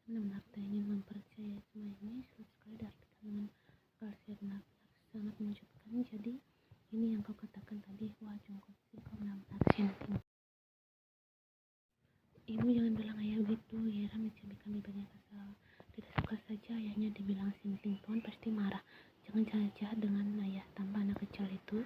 Benar-benar tak ingin mempercayai semua ini, sulit sekali diartikan dengan rahasia benar-benar sangat mengejutkan. Jadi ini yang kau katakan tadi. Wah Jungkook, kau benar-benar sinting. Ibu jangan bilang ayah begitu. Yera mencibirkan bibirnya kesal. Tidak suka saja ayahnya dibilang sinting. Tuan pasti marah. Jangan jahat-jahat dengan ayah tanpa anak kecil itu.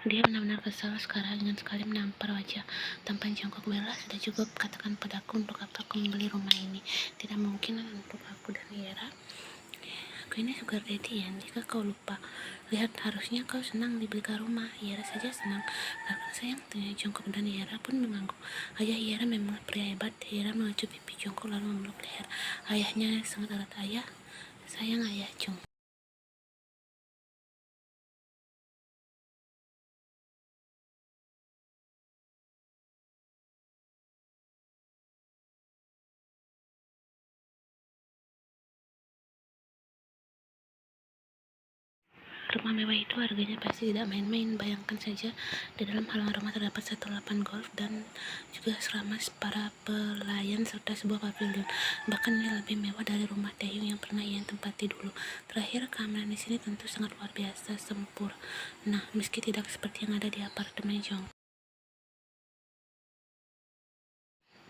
Dia benar-benar kesal sekarang dengan sekali menampar wajah tampan Jungkook. Bella, sudah cukup, katakan padaku untuk apa aku membeli rumah ini. Tidak mungkin untuk aku dan Yera. Aku ini sugar daddy ya, jika kau lupa. Lihat, harusnya kau senang dibelikan rumah. Yera saja senang. Bahkan sayang, tanya Jungkook dan Yera pun mengangguk. Ayah Yera memang pria hebat. Yera mengecup pipi Jungkook lalu memeluk leher ayahnya sangat erat. Ayah, sayang ayah Jungkook. Rumah mewah itu harganya pasti tidak main-main. Bayangkan saja, di dalam halaman rumah terdapat satu lapangan golf dan juga asrama para pelayan serta sebuah pavilion. Bahkan ini lebih mewah dari rumah Taehyung yang pernah ia tempati dulu. Terakhir, keamanan di sini tentu sangat luar biasa sempurna. Nah, meski tidak seperti yang ada di apartemen Jong.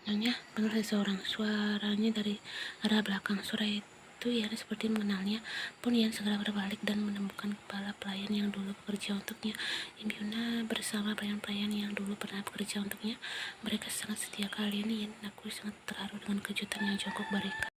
Nyonya, panggil seseorang. Suaranya dari arah belakang. Suara itu Ian seperti mengenalnya, pun Ian segera berbalik dan menemukan kepala pelayan yang dulu bekerja untuknya, Im Yuna, bersama pelayan-pelayan yang dulu pernah bekerja untuknya. Mereka sangat setia. Kali ini Ian aku sangat terharu dengan kejutan yang Jungkook berikan.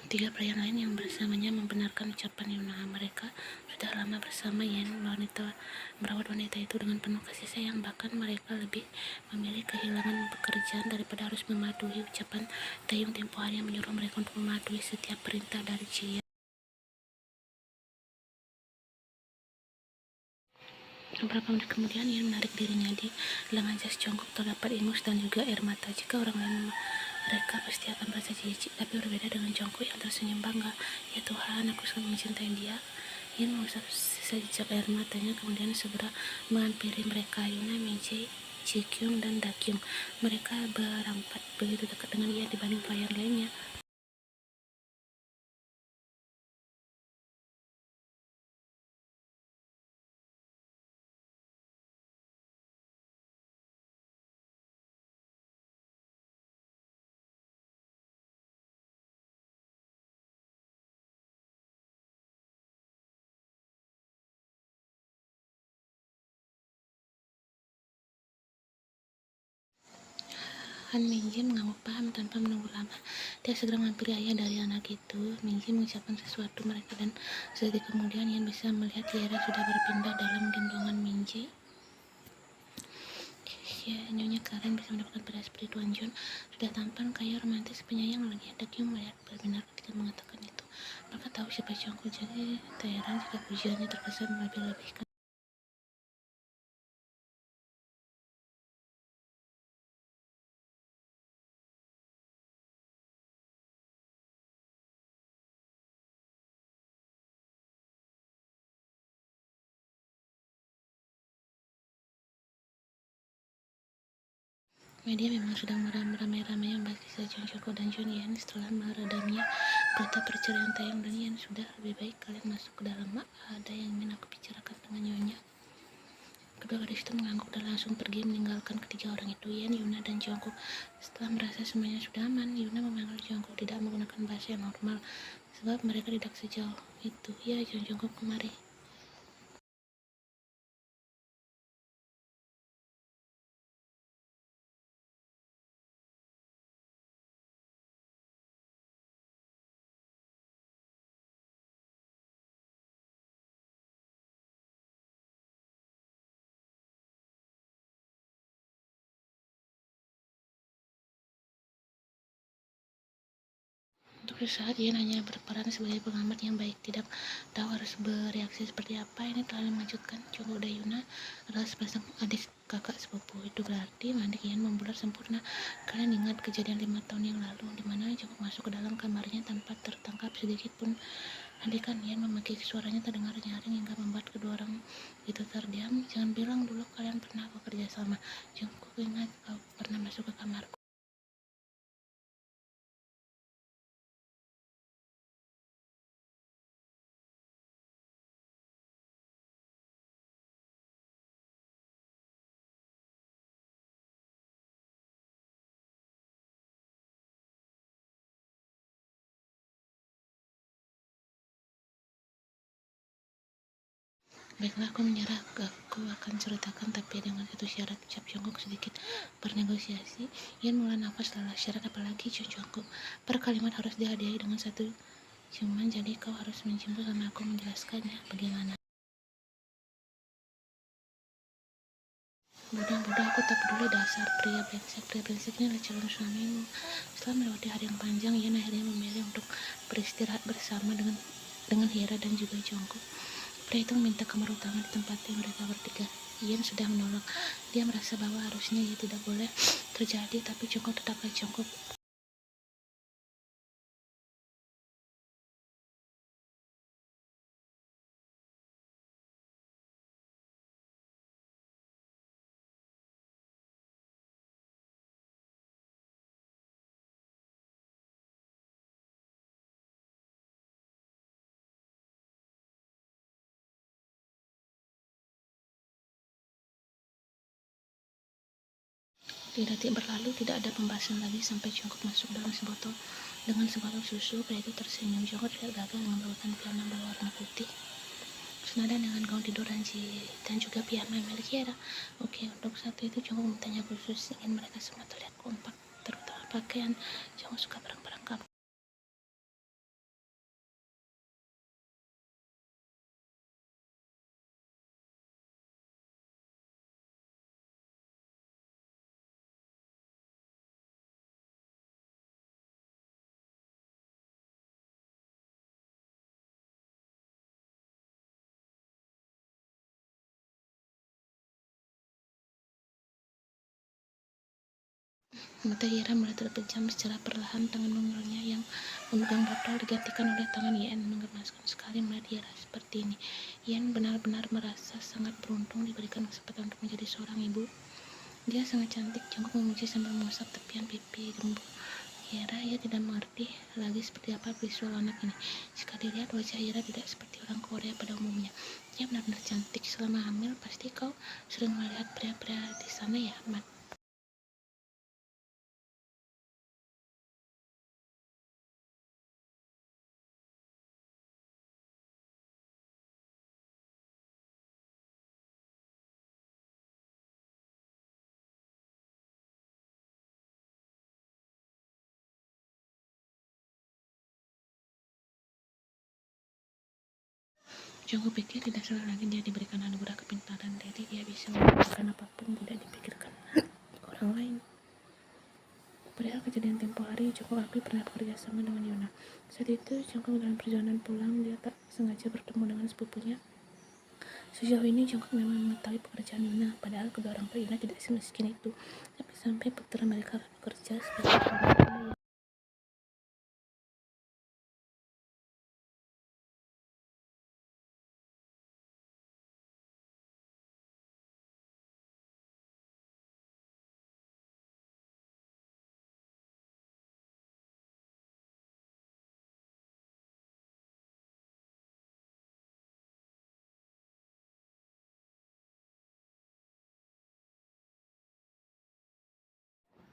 Tiga pelayan lain yang bersamanya membenarkan ucapan Yuna. Mereka sudah lama bersama Yen, merawat wanita itu dengan penuh kasih sayang. Bahkan mereka lebih memilih kehilangan pekerjaan daripada harus mematuhi ucapan Taehyung tempo hari yang menyuruh mereka untuk mematuhi setiap perintah dari Jia. Beberapa menit kemudian Yen menarik dirinya. Di lengan jas Jungkook terdapat ingus dan juga air mata. Jika orang lain mereka pasti akan merasa jijik, tapi berbeda dengan Jungkook yang tersenyum bangga. Ya Tuhan, aku sangat mencintai dia. Yen mengusap sisa jejak air matanya, kemudian segera menghampiri mereka. Yuna, Meiji, Jikyung, dan Dakyung. Mereka berempat begitu dekat dengan ia dibanding pelayan lainnya. Han Minji mengangguk paham tanpa menunggu lama. Dia segera menghampiri ayah dari anak itu. Minji mengucapkan sesuatu mereka dan sedetik kemudian Yan bisa melihat Yera sudah berpindah dalam gendongan Minji. Ya, Nyonya Karen bisa mendapatkan pada seperti Tuan John. Sudah tampan, kaya, romantis, penyayang lagi. Dakyung melihat benar ketika mengatakan itu. Mereka tahu siapa Jungkook, jadi tak heran jika pujiannya terkesan melebih-lebihkan. Media memang sedang meramai-ramai membahas kisah Jungkook dan Jun Yan. Setelah meredamnya berita perceraian Taeyong dan Yan, sudah lebih baik kalian masuk ke dalam. Ada yang ingin aku bicarakan dengan Nyonya. Kedua gadis itu mengangguk dan langsung pergi meninggalkan ketiga orang itu, Yan, Yuna, dan Jungkook. Setelah merasa semuanya sudah aman, Yuna memanggil Jungkook tidak menggunakan bahasa yang normal. sebab mereka tidak sejauh itu. Ya, Jongkok kemari. Untuk sesaat ia hanya berperan sebagai pengamat yang baik, tidak tahu harus bereaksi seperti apa. Ini telah mengejutkan. Jongkok Dayuna adalah sepasang adik kakak sepupu. Itu berarti adik Ian membulat sempurna. Kalian ingat kejadian 5 tahun yang lalu, di mana Jongkok masuk ke dalam kamarnya tanpa tertangkap sedikit pun. Hentikan, Ian memakai suaranya terdengar nyaring hingga membuat kedua orang itu terdiam. Jangan bilang dulu kalian pernah bekerja sama. Jongkok, ingat kau pernah masuk ke kamarku. Baiklah, aku menyerah. Aku akan ceritakan, tapi dengan satu syarat, ucap Jongkok sedikit bernegosiasi. Ian mulai nafas lelah. Syarat apalagi, Jongkok? Per kalimat harus dihadiahi dengan satu cuman, jadi kau harus mencium sama aku menjelaskannya. Bagaimana? Bodoh, aku tak peduli dasar pria brengsek. Pria brengsek ini adalah calon suamimu. Setelah melewati hari yang panjang, Ian akhirnya memilih untuk beristirahat bersama dengan Hera dan juga Jongkok. Pria itu meminta kamar utama di tempat yang mereka bertiga. Ian sudah menolak. Dia merasa bahwa harusnya ia tidak boleh terjadi, tapi Jongkok tetaplah Jongkok. Tidak berlalu, tidak ada pembahasan lagi sampai Jongkok masuk dengan sebotol susu. Pria itu tersenyum. Jongkok tidak gagal membawakan piyama berwarna putih senada dengan gaun tidur dan juga piyama milik Hera. Oke, untuk satu itu Jongkok bertanya khusus, ingin mereka semua terlihat kompak, terutama pakaian. Jongkok suka barang-barang kapal. Mata Hera mulai terpejam secara perlahan. Tangan mungilnya yang memegang botol digantikan oleh tangan Ian. Menggemaskan sekali melihat Hera seperti ini. Ian benar-benar merasa sangat beruntung diberikan kesempatan untuk menjadi seorang ibu. Dia sangat cantik. Jongkok memuji sambil mengusap tepian pipi gembul Hera. Ia tidak mengerti lagi seperti apa visual anak ini. Jika dilihat, wajah Hera tidak seperti orang Korea pada umumnya. Dia benar-benar cantik. Selama hamil, pasti kau sering melihat pria-pria di sana ya, Mat? Jongkok pikir tidak salah lagi dia diberikan anugerah kepintaran, jadi dia bisa melakukan apapun tidak dipikirkan orang lain. Padahal kejadian tempo hari, Jongkok Api pernah bekerja sama dengan Yona. Saat itu, Jongkok dalam perjalanan pulang, dia tak sengaja bertemu dengan sepupunya. Sejauh ini, Jongkok memang mengetahui pekerjaan Yona, padahal kedua orang tua Yona tidak semiskin itu. Tapi sampai putra mereka bekerja sebagai orang.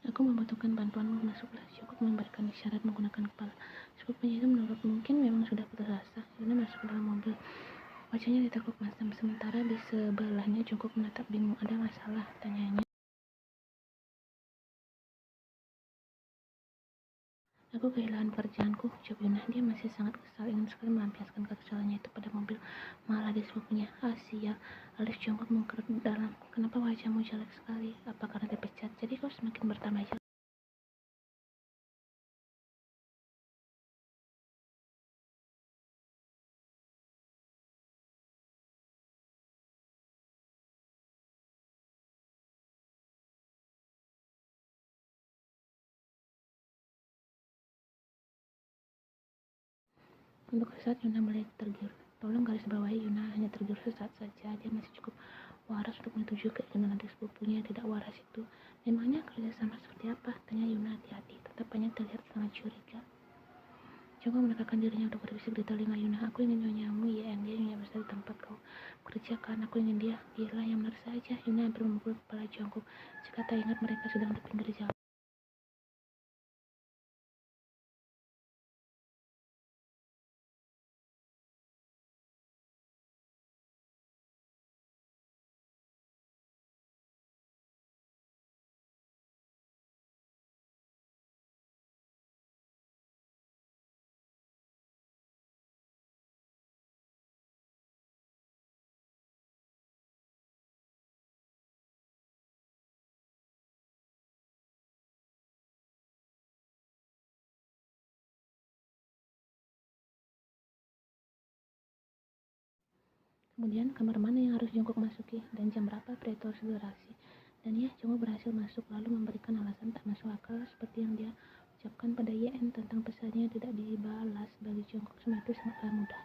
Aku membutuhkan bantuanmu, masuklah. Cukup memberikan isyarat menggunakan kepala. Sepupunya itu menurut mungkin memang sudah putus asa. Yuna masuk ke dalam mobil. Wajahnya ditekuk masam, sementara di sebelahnya cukup menatap bingung. Ada masalah? Tanyanya. Aku kehilangan pekerjaanku, ucap Yuna. Dia masih sangat kesal, ingin sekali melampiaskan kekesalannya itu pada mobil. Malah di sepupunya. Ah, sial. Alif jongkok mengkerut dalam. Kenapa wajahmu jelek sekali? Apa karena dipecat? Jadi kau semakin bertambah jelek. Untuk sesaat Yuna mulai tergiur. Tolong garis bawahi, Yuna hanya tergiur sesaat saja. Dia masih cukup waras untuk menyetujui keinginan adik sepupunya yang tidak waras itu. Memangnya kerjasama seperti apa? Tanya Yuna hati-hati. Tatapannya terlihat sangat curiga. Coba mendekatkan dirinya untuk berbisik di telinga Yuna. Aku ingin nyonyamu, ya, dia nyonya besar di tempat kau kerja kan. Aku ingin dia. Dialah yang benar saja. Yuna hampir memukul kepala jongkok. Jika tak ingat mereka sedang di pinggir jalan. Kemudian kamar mana yang harus jongkok masuki? Dan jam berapa pria itu harus beraksi? Dan ya, Jongkok berhasil masuk lalu memberikan alasan tak masuk akal seperti yang dia ucapkan pada YN tentang pesannya tidak dibalas. Bagi Jongkok semua itu sangatlah mudah.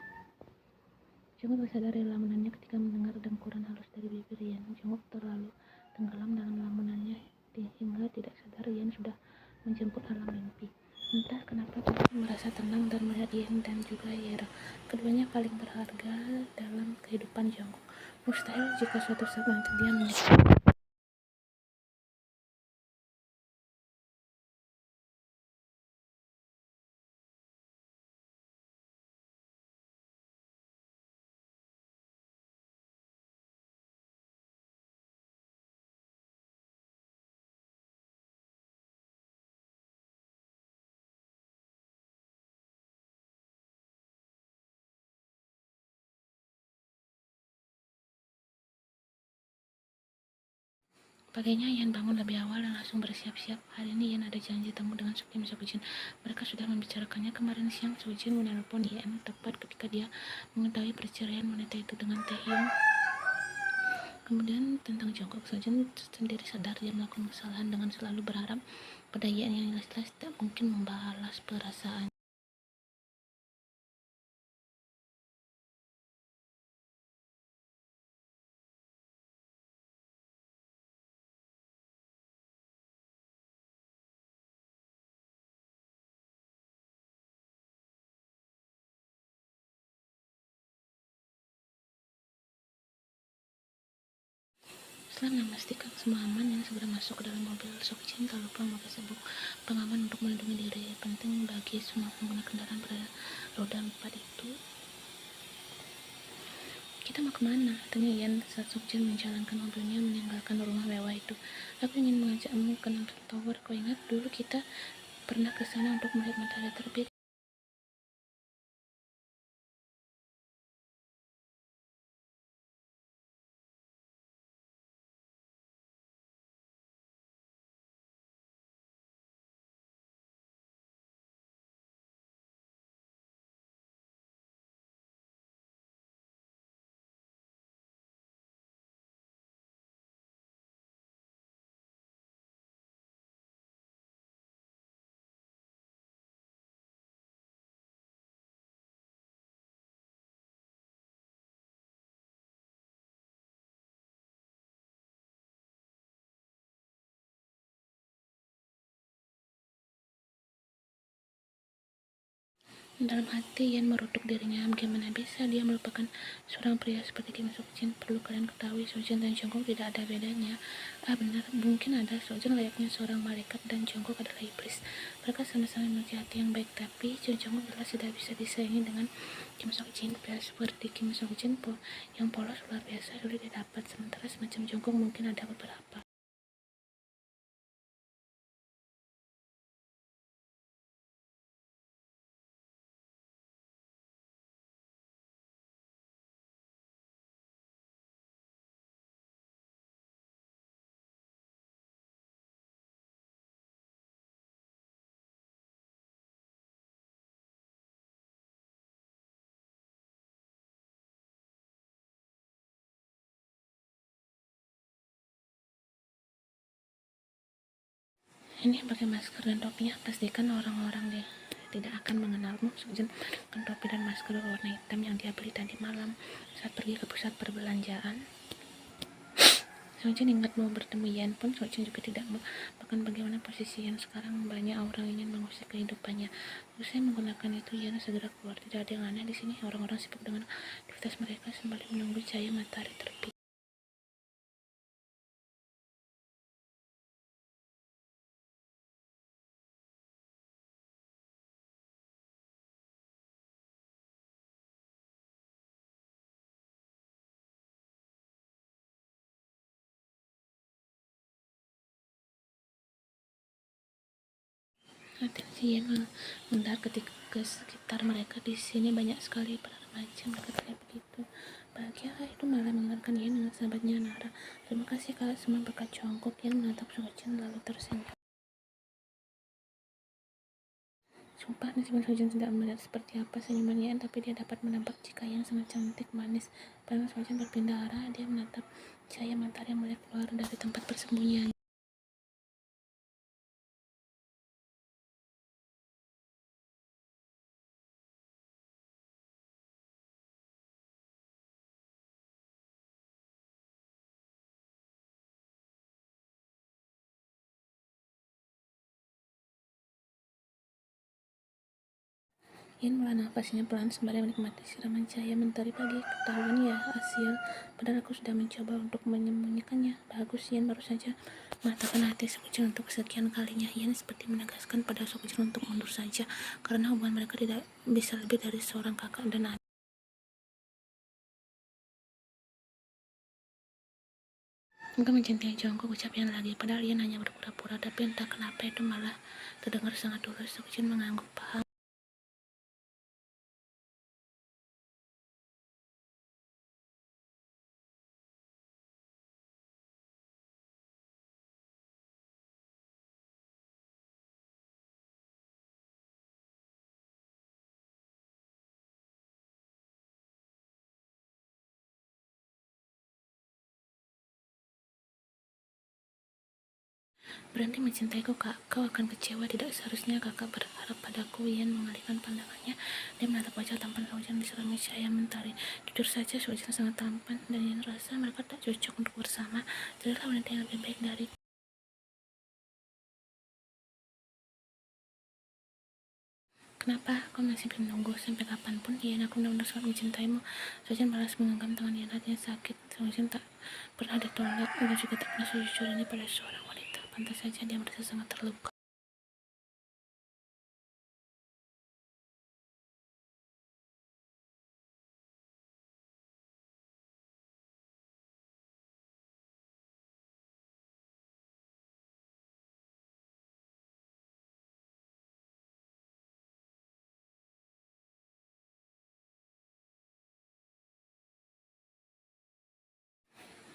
Jongkok tersadar dari lamunannya ketika mendengar dengkuran halus dari bibir Yan. Jongkok terlalu tenggelam dalam lamunannya hingga tidak sadar Yan sudah menjemput alam mimpi. Entah kenapa Jongkok merasa tenang dan melihat Yan dan juga Yera. Keduanya paling berharga dalam kehidupan Jongkok. Mustahil jika suatu saat nanti dia menyesal. Paginya Yan bangun lebih awal dan langsung bersiap-siap. Hari ini Yan ada janji temu dengan Sukjin Sukjin. Mereka sudah membicarakannya kemarin siang. Sukjin menelpon Yan tepat ketika dia mengetahui perceraian wanita itu dengan Taehyung. Kemudian tentang Jongkok, Sukjin sendiri sadar dia melakukan kesalahan dengan selalu berharap pada Yan yang jelas-jelas tidak mungkin membalas perasaan. Setelah memastikan semua aman, yang segera masuk ke dalam mobil. Sukjin tak lupa memakai sabuk pengaman untuk melindungi diri. Penting bagi semua pengguna kendaraan pada roda 4 itu. Kita mau kemana? Tanya Yan saat Sukjin menjalankan mobilnya meninggalkan rumah mewah itu. Aku ingin mengajakmu ke nonton tower. Kau ingat dulu kita pernah ke sana untuk melihat matahari terbit? Dalam hati Yan merutuk dirinya, bagaimana bisa dia melupakan seorang pria seperti Kim Sok Jin. Perlu kalian ketahui, Sojin dan Jungkook tidak ada bedanya. Benar, mungkin ada. Sojin layaknya seorang malaikat dan Jungkook adalah iblis. Mereka sama-sama memiliki hati yang baik, tapi Jungkook jelas tidak bisa disaingi dengan Kim Sok Jin. Pria seperti Kim Sok Jin yang polos luar biasa sulit didapat, sementara semacam Jungkook mungkin ada beberapa. Ini pakai masker dan topinya, pastikan orang-orang dia tidak akan mengenalmu. Sojin menggunakan topi dan masker warna hitam yang dia beli tadi malam saat pergi ke pusat perbelanjaan. Sojin ingat mau bertemu Yan pun Sojin juga tidak bahkan bagaimana posisi Yan sekarang. Banyak orang ingin mengusir kehidupannya. Usai menggunakan itu, Yan segera keluar. Tidak ada yang aneh di sini. Orang-orang sibuk dengan aktivitas mereka sembari menunggu cahaya matahari terbit. Atensi Yan mendarat ketika ke sekitar mereka. Di sini banyak sekali para remaja. Mereka terlihat begitu bahagia. Itu malah mengingatkan Yan dengan sahabatnya Nara. Terima kasih kalian semua, berkat Jungkook. Yan menatap Sojin lalu tersenyum. Sumpah, meskipun Sojin tidak melihat seperti apa senyuman Yan, tapi dia dapat menebak jika Yan sangat cantik, manis. Pandangan Sojin berpindah arah. Dia menatap cahaya matahari yang mulai keluar dari tempat persembunyian. Yan melah nafasnya pelan sembari menikmati siraman cahaya mentari pagi. Ketahuan ya, Asia. Padahal aku sudah mencoba untuk menyembunyikannya. Bagus, Yan baru saja mengatakan hati Sojin untuk kesekian kalinya. Yan seperti menegaskan pada Sojin untuk mundur saja, karena hubungan mereka tidak bisa lebih dari seorang kakak dan adik. Enggak mencintai Jungkook, ucap Yan lagi. Padahal Yan hanya berpura-pura, tapi entah kenapa itu malah terdengar sangat tulus. Sojin mengangguk paham. Berhenti mencintaiku, Kak. Kau akan kecewa. Tidak seharusnya kakak berharap padaku. Yan mengalihkan pandangannya. Dia menatap wajah tampan Sojin diserami cahaya mentari. Jujur saja, Sojin sangat tampan, dan Yan rasa mereka tak cocok untuk bersama. Carilah wanita yang lebih baik dari. Kenapa kau masih menunggu? Sampai kapanpun? Yan, aku benar-benar sangat mencintaimu. Sojin balas menggenggam tangan Yan. Hatinya sakit. Sojin tak pernah ditolak, dan juga tak pernah sejujur ini pada seorang wanita. Pantas saja dia merasa sangat terluka.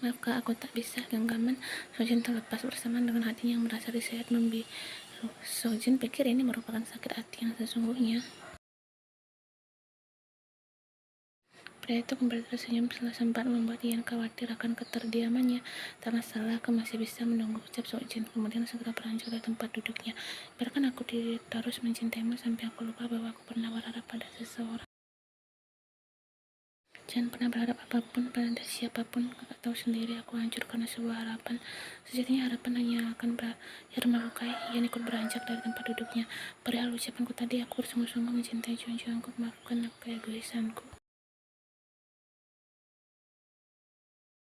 Maaf Kak, aku tak bisa. Genggaman Sojin terlepas bersamaan dengan hatinya yang merasa disayat membiru. Sojin pikir ini merupakan sakit hati yang sesungguhnya. Pria itu kembali tersenyum setelah sempat membuat Yan khawatir akan keterdiamannya. Tak masalah, aku masih bisa menunggu, ucap Sojin. Kemudian segera beranjak dari tempat duduknya. Biarkan aku terus mencintaimu sampai aku lupa bahwa aku pernah berharap pada seseorang. Jangan pernah berharap apapun pada siapapun. Kakak tahu sendiri aku hancur karena sebuah harapan. Sejatinya harapan hanya akan berakhir melukai. Ian ikut beranjak dari tempat duduknya. Perihal ucapanku tadi, aku bersungguh-sungguh mencintai Junjunganku, memaafkan keegoisanku.